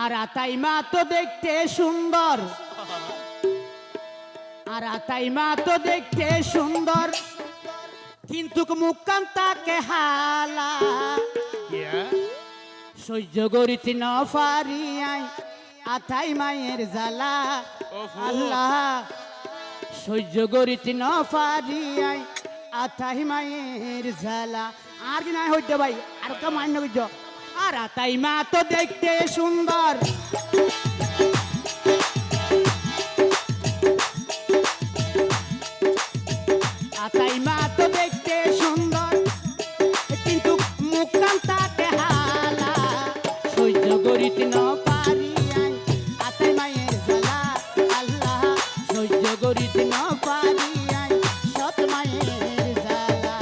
আর আতাই মা তো দেখতে সুন্দর, আর আতাই মা তো দেখতে সুন্দর, কিন্তু মুখখান তাকে হালা সহ্য করিতে ন পারিয়াই আতাই মায়ের জ্বালা। আল্লাহ সহ্য করিতে ন পারিয়াই আতাই মায়ের জ্বালা। আর কি নাই হইতে ভাই, আর কা মান্য বুঝ। আর আতাই মা তো দেখতে সুন্দর, আতাই মা তো দেখতে সুন্দর, কিন্তু মুখখান তাকে হালা সহ্য করিতে ন পারিয়াই আতাই মায়ের জ্বালা। আল্লাহ সহ্য করিতে ন পারিয়াই সৎ মায়ের জ্বালা।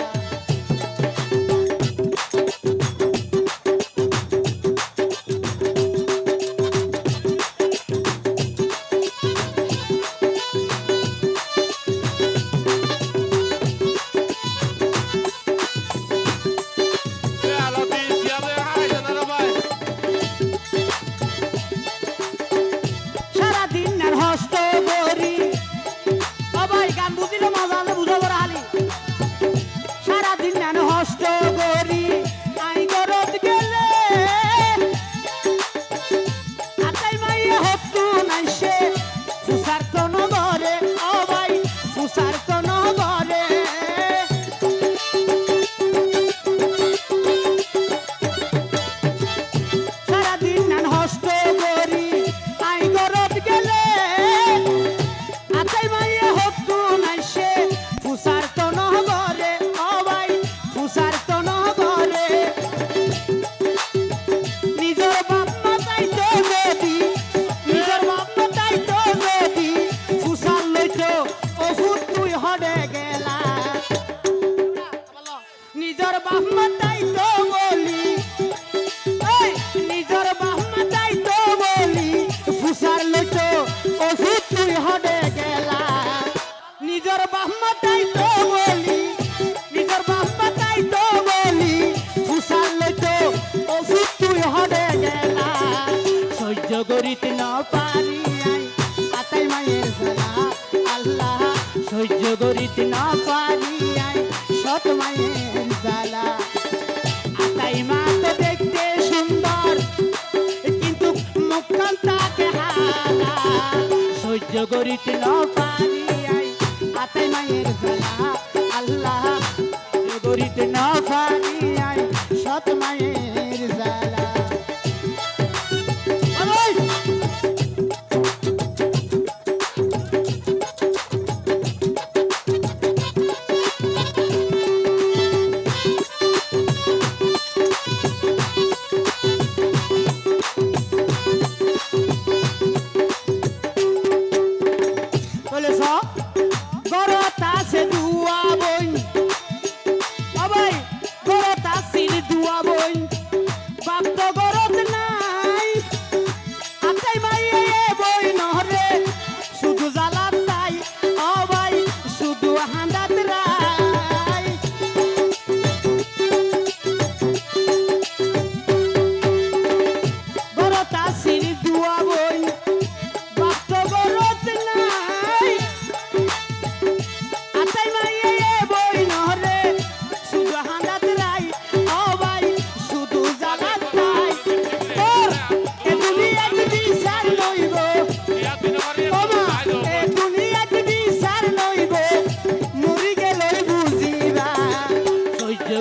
নিজের বাপ মাতাই তো বলি, নিজের বাপ মাতাই তো বলি, ফুসার লইতো ওষুধ তুই হডে গেলা। নিজের বাপ মাতাই তো বলি, নিজের বাপ মাতাই তো বলি, ফুসার লইতো ওষুধ তুই হডে গেলা। সহ্য করিতে ন পারিয়াই আতাই মায়ের জ্বালা। আল্লাহ সহ্য করিতে ন পারিয়াই সৎ মায়ের জ্বালা। আতাই মা তো দেখতে সুন্দর, কিন্তু মুখখান তাকে হালা সহ্য করিতে ন পারিয়াই আতাই মায়ের জ্বালা। আল্লাহ সহ্য করিতে ন পারিয়াই সৎ মায়ের জ্বালা।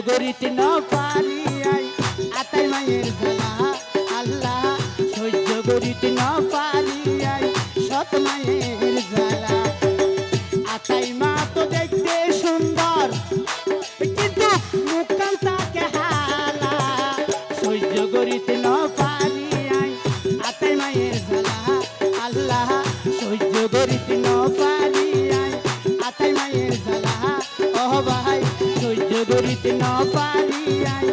করিতে ন পারিয়াই আতাই মায়ের জ্বালা। আল্লাহ সহ্য করিতে ন পারিয়াই সৎ মায়ের জ্বালা। আতাই মা তো দেখতে সুন্দর, কিন্তু মুখখান তাকে হালা সহ্য করিতে ন পারিয়াই আতাই মায়ের জ্বালা। আল্লাহ সহ্য করিতে ন পারিয়াই আতাই মায়ের জ্বালা। ও ভাই সহ্য করিতে ন পারিয়াই